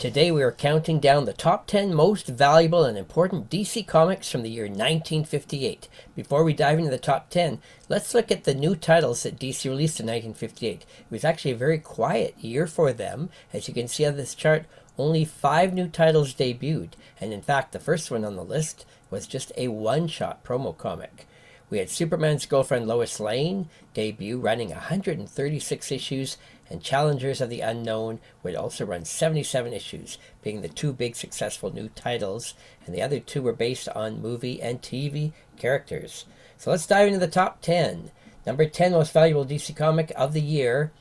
Today we are counting down the top 10 most valuable and important DC comics from the year 1958. Before we dive into the top 10, let's look at the new titles that DC released in 1958. It was actually a very quiet year for them. As you can see on this chart, only 5 new titles debuted, and in fact the first one on the list was just a one-shot promo comic. We had Superman's Girlfriend Lois Lane debut, running 136 issues, and Challengers of the Unknown would also run 77 issues, being the 2 big successful new titles, and the other 2 were based on movie and TV characters. So let's dive into the top 10. Number 10 most valuable DC comic of the year,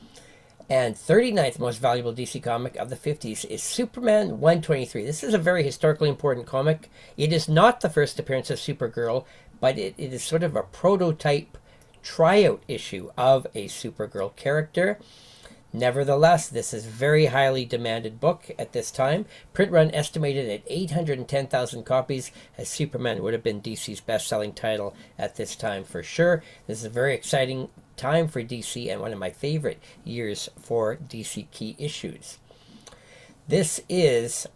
and 39th most valuable DC comic of the 50s is Superman 123. This is a very historically important comic. It is not the first appearance of Supergirl, but it is sort of a prototype tryout issue of a Supergirl character. Nevertheless, this is a very highly demanded book at this time. Print run estimated at 810,000 copies, as Superman would have been DC's best-selling title at this time for sure. This is a very exciting time for DC and one of my favorite years for DC key issues. This is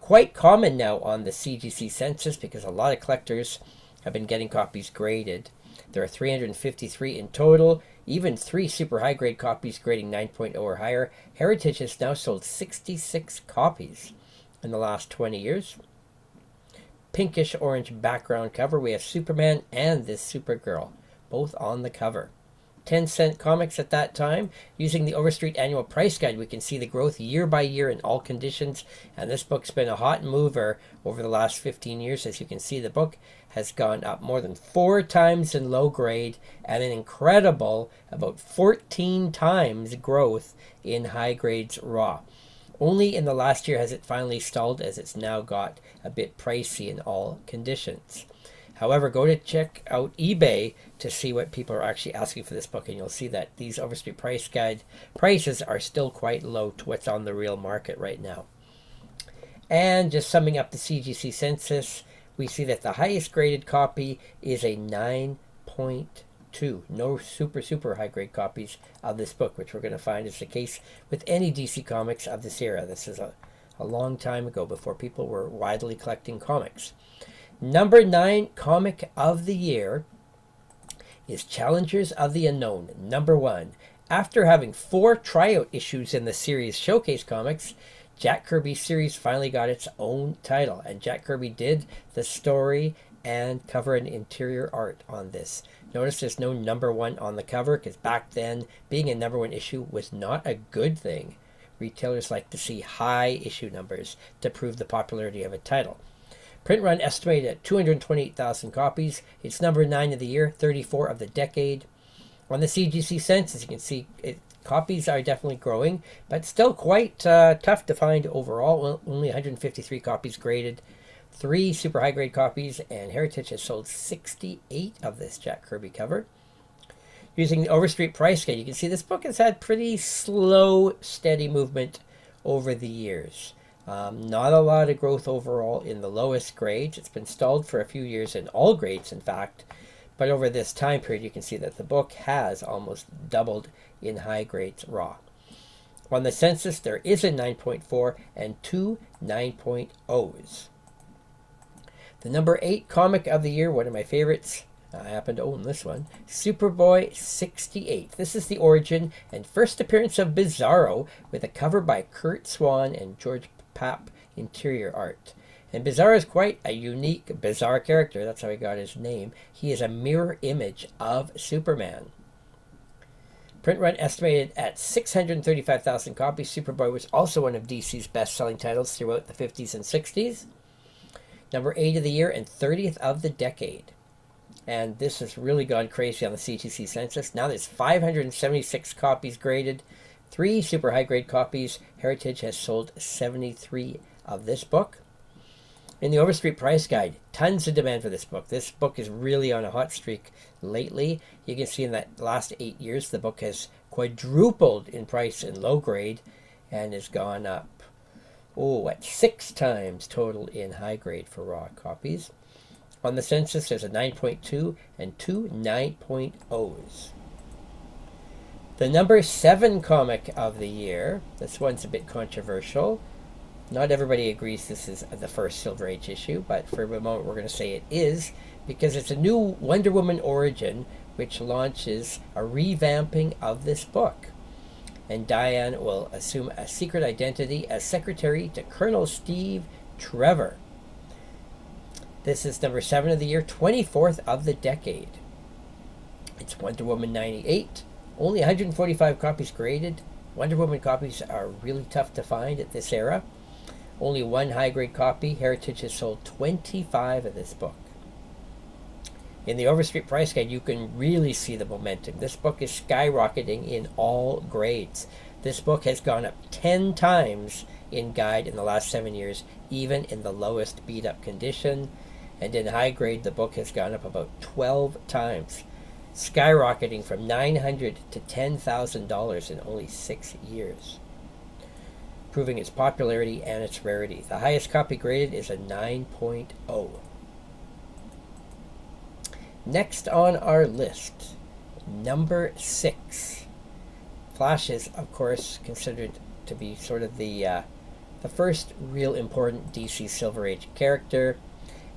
quite common now on the CGC census because a lot of collectors have been getting copies graded. There are 353 in total, even 3 super high grade copies grading 9.0 or higher. Heritage has now sold 66 copies in the last 20 years. Pinkish orange background cover. We have Superman and this Supergirl, both on the cover. 10-cent comics at that time. Using the Overstreet Annual Price Guide, we can see the growth year by year in all conditions, and this book's been a hot mover over the last 15 years. As you can see, the book has gone up more than 4 times in low grade and an incredible about 14 times growth in high grades raw. Only in the last year has it finally stalled, as it's now got a bit pricey in all conditions. However, go to check out eBay to see what people are actually asking for this book, and you'll see that these Overstreet Price Guide prices are still quite low to what's on the real market right now. And just summing up the CGC census, we see that the highest graded copy is a 9.2. No super high grade copies of this book, which we're going to find is the case with any DC comics of this era. This is a long time ago, before people were widely collecting comics. Number 9 comic of the year is Challengers of the Unknown, number 1. After having 4 tryout issues in the series Showcase Comics, Jack Kirby's series finally got its own title, and Jack Kirby did the story and cover and interior art on this. Notice there's no number 1 on the cover, because back then being a number 1 issue was not a good thing. Retailers like to see high issue numbers to prove the popularity of a title. Print run estimated at 228,000 copies. It's number 9 of the year, 34 of the decade. On the CGC census, you can see copies are definitely growing, but still quite tough to find overall. Only 153 copies graded, 3 super high grade copies, and Heritage has sold 68 of this Jack Kirby cover. Using the Overstreet Price Guide, you can see this book has had pretty slow, steady movement over the years. Not a lot of growth overall in the lowest grades. It's been stalled for a few years in all grades, in fact. But over this time period, you can see that the book has almost doubled in high grades raw. On the census, there is a 9.4 and 2 9.0s. The number 8 comic of the year, one of my favorites, I happen to own this one, Superboy 68. This is the origin and first appearance of Bizarro, with a cover by Kurt Swan and George Papp interior art. And Bizarro is quite a unique, bizarre character. That's how he got his name. He is a mirror image of Superman. Print run estimated at 635,000 copies. Superboy was also one of DC's best-selling titles throughout the 50s and 60s. Number 8 of the year and 30th of the decade. And this has really gone crazy on the CGC census. Now there's 576 copies graded, 3 super high grade copies. Heritage has sold 73 of this book. In the Overstreet Price Guide, tons of demand for this book. This book is really on a hot streak lately. You can see in that last 8 years, the book has quadrupled in price in low grade and has gone up, 6 times total in high grade for raw copies. On the census, there's a 9.2 and 2 9.0s. The number 7 comic of the year, this one's a bit controversial, Not everybody agrees this is the first Silver Age issue, but for a moment we're going to say it is, because it's a new Wonder Woman origin which launches a revamping of this book. And Diane will assume a secret identity as secretary to Colonel Steve Trevor. This is number 7 of the year, 24th of the decade. It's Wonder Woman 98. Only 145 copies graded. Wonder Woman copies are really tough to find at this era. Only one high-grade copy. Heritage has sold 25 of this book. In the Overstreet price guide, you can really see the momentum. This book is skyrocketing in all grades. This book has gone up 10 times in guide in the last 7 years, even in the lowest beat-up condition. And in high grade, the book has gone up about 12 times, skyrocketing from $900 to $10,000 in only 6 years, proving its popularity and its rarity. The highest copy graded is a 9.0. Next on our list, number 6. Flash is, of course, considered to be sort of the first real important DC Silver Age character.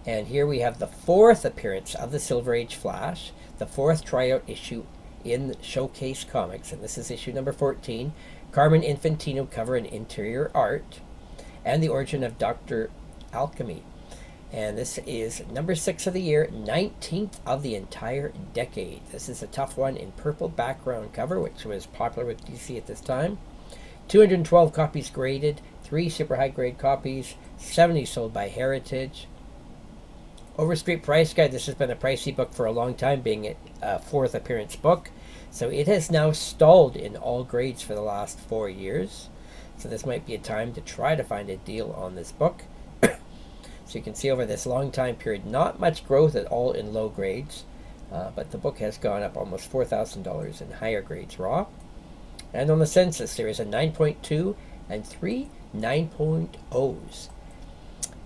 And here we have the 4th appearance of the Silver Age Flash, the 4th tryout issue in Showcase Comics, and this is issue number 14. Carmen Infantino cover and interior art, and the origin of Dr. Alchemy. And this is number 6 of the year, 19th of the entire decade. This is a tough one in purple background cover, which was popular with DC at this time. 212 copies graded, 3 super high grade copies, 70 sold by Heritage. Overstreet price guide, this has been a pricey book for a long time, being a 4th appearance book. So it has now stalled in all grades for the last 4 years. So this might be a time to try to find a deal on this book. So you can see over this long time period, not much growth at all in low grades. But the book has gone up almost $4,000 in higher grades raw. And on the census, there is a 9.2 and 3 9.0s.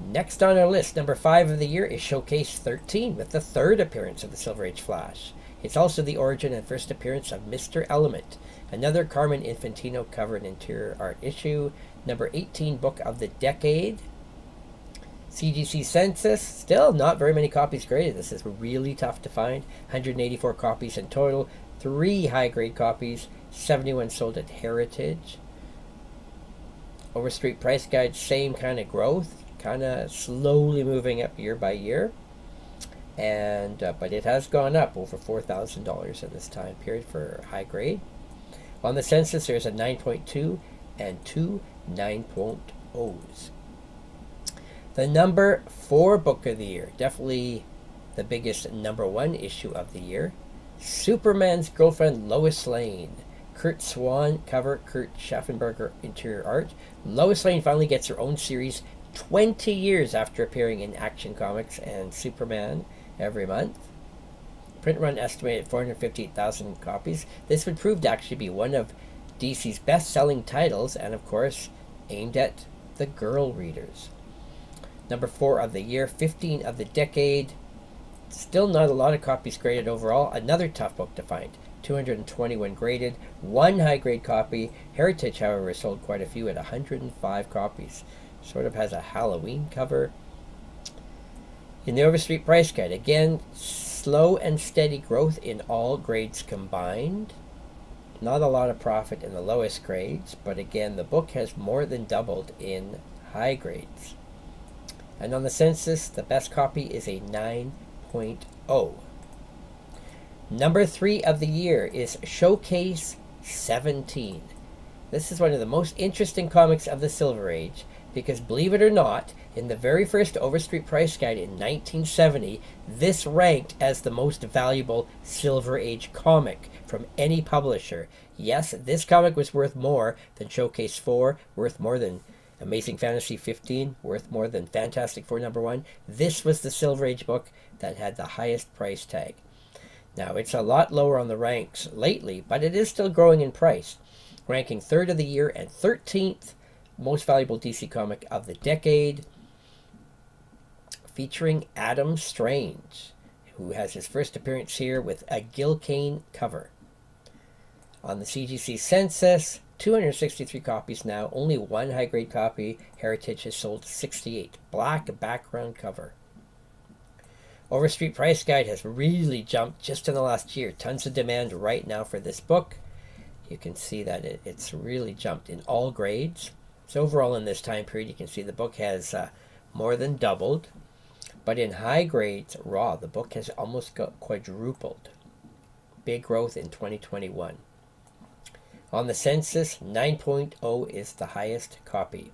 Next on our list, number 5 of the year, is Showcase 13, with the 3rd appearance of the Silver Age Flash. It's also the origin and first appearance of Mr. Element, another Carmen Infantino cover and interior art issue, number 18 book of the decade. CGC Census, still not very many copies graded. This is really tough to find. 184 copies in total, 3 high-grade copies, 71 sold at Heritage. Overstreet price guide, same kind of growth. Kind of slowly moving up year by year, and but it has gone up over $4,000 in this time period for high grade. On the census, there's a 9.2 and 2 9.0s. The number 4 book of the year, definitely the biggest number 1 issue of the year, Superman's Girlfriend Lois Lane. Kurt Swan cover, Kurt Schaffenberger interior art. Lois Lane finally gets her own series 20 years after appearing in Action Comics and Superman every month. Print run estimated 458,000 copies. This would prove to actually be one of DC's best-selling titles, and of course, aimed at the girl readers. Number 4 of the year, 15 of the decade. Still not a lot of copies graded overall. Another tough book to find. 221 graded, 1 high-grade copy. Heritage, however, sold quite a few at 105 copies. Sort of has a Halloween cover. In the Overstreet price guide, again, slow and steady growth in all grades combined. Not a lot of profit in the lowest grades, but again, the book has more than doubled in high grades. And on the census, the best copy is a 9.0. Number 3 of the year is Showcase 17. This is one of the most interesting comics of the Silver Age, because believe it or not, in the very first Overstreet price guide in 1970, this ranked as the most valuable Silver Age comic from any publisher. Yes, this comic was worth more than Showcase 4, worth more than Amazing Fantasy 15, worth more than Fantastic Four number 1. This was the Silver Age book that had the highest price tag. Now, it's a lot lower on the ranks lately, but it is still growing in price, ranking 3rd of the year and 13th most valuable DC comic of the decade, featuring Adam Strange, who has his first appearance here with a Gil Kane cover. On the CGC census, 263 copies now. Only one high-grade copy. Heritage has sold 68. Black background cover. Overstreet Price Guide has really jumped just in the last year. Tons of demand right now for this book. You can see that it's really jumped in all grades. So overall in this time period, you can see the book has more than doubled. But in high grades, raw, the book has almost got quadrupled. Big growth in 2021. On the census, 9.0 is the highest copy.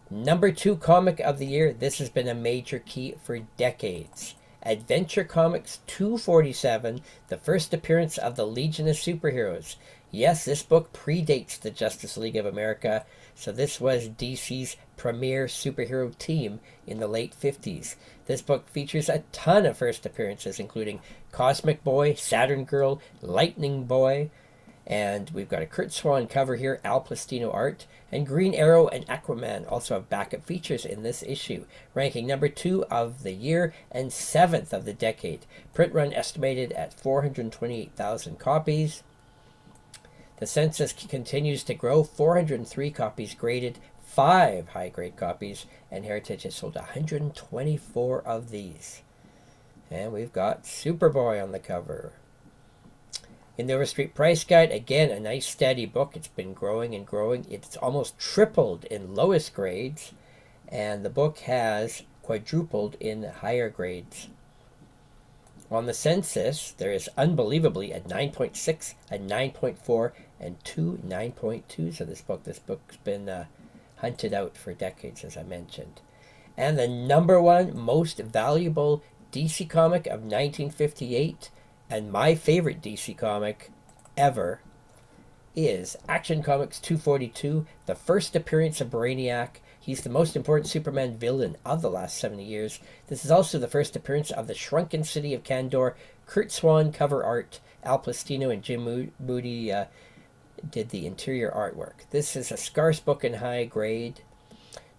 Number 2 comic of the year. This has been a major key for decades. Adventure Comics 247, the first appearance of the Legion of Superheroes. Yes, this book predates the Justice League of America, so this was DC's premier superhero team in the late 50s. This book features a ton of first appearances, including Cosmic Boy, Saturn Girl, Lightning Boy, and we've got a Curt Swan cover here, Al Plastino art, and Green Arrow and Aquaman also have backup features in this issue, ranking number 2 of the year and 7th of the decade. Print run estimated at 428,000 copies. The census continues to grow, 403 copies graded, 5 high-grade copies, and Heritage has sold 124 of these. And we've got Superboy on the cover. In the Overstreet Price Guide, again, a nice steady book. It's been growing and growing. It's almost tripled in lowest grades, and the book has quadrupled in higher grades. On the census, there is unbelievably a 9.6, a 9.4, and 2 9.2s of this book. This book's been hunted out for decades, as I mentioned. And the number 1 most valuable DC comic of 1958, and my favorite DC comic ever, is Action Comics 242, the first appearance of Braniac. He's the most important Superman villain of the last 70 years. This is also the first appearance of the Shrunken City of Kandor. Curt Swan cover art. Al Plastino and Jim Moody did the interior artwork. This is a scarce book in high grade.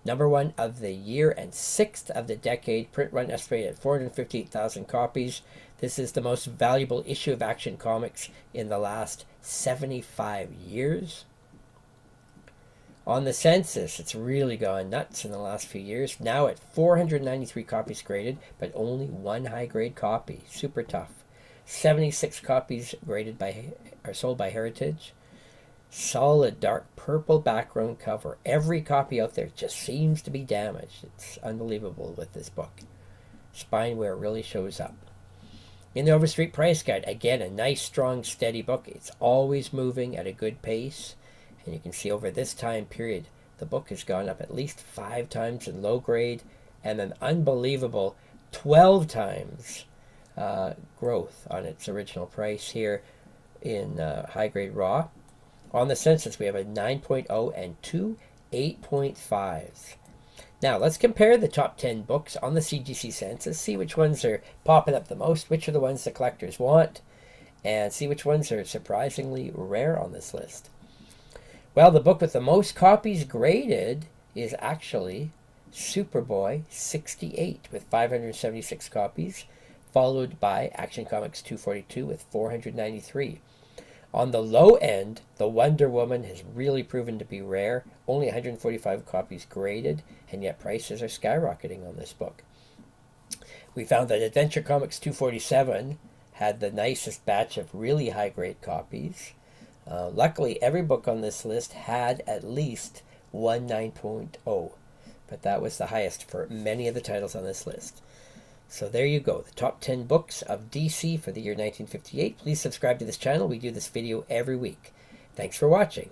Number 1 of the year and 6th of the decade. Print run estimated at 458,000 copies. This is the most valuable issue of Action Comics in the last 75 years. On the census, it's really gone nuts in the last few years. Now at 493 copies graded, but only 1 high-grade copy. Super tough. 76 copies graded are sold by Heritage. Solid dark purple background cover. Every copy out there just seems to be damaged. It's unbelievable with this book. Spine wear really shows up. In the Overstreet Price Guide, again, a nice, strong, steady book. It's always moving at a good pace. And you can see over this time period, the book has gone up at least 5 times in low grade and an unbelievable 12 times growth on its original price here in high grade raw. On the census, we have a 9.0 and 2 8.5s. Now, let's compare the top 10 books on the CGC census, see which ones are popping up the most, which are the ones the collectors want, and see which ones are surprisingly rare on this list. Well, the book with the most copies graded is actually Superboy 68 with 576 copies, followed by Action Comics 242 with 493. On the low end, the Wonder Woman has really proven to be rare, only 145 copies graded, and yet prices are skyrocketing on this book. We found that Adventure Comics 247 had the nicest batch of really high-grade copies. Luckily, every book on this list had at least one 9.0, but that was the highest for many of the titles on this list. So there you go, the top 10 books of DC for the year 1958. Please subscribe to this channel. We do this video every week. Thanks for watching.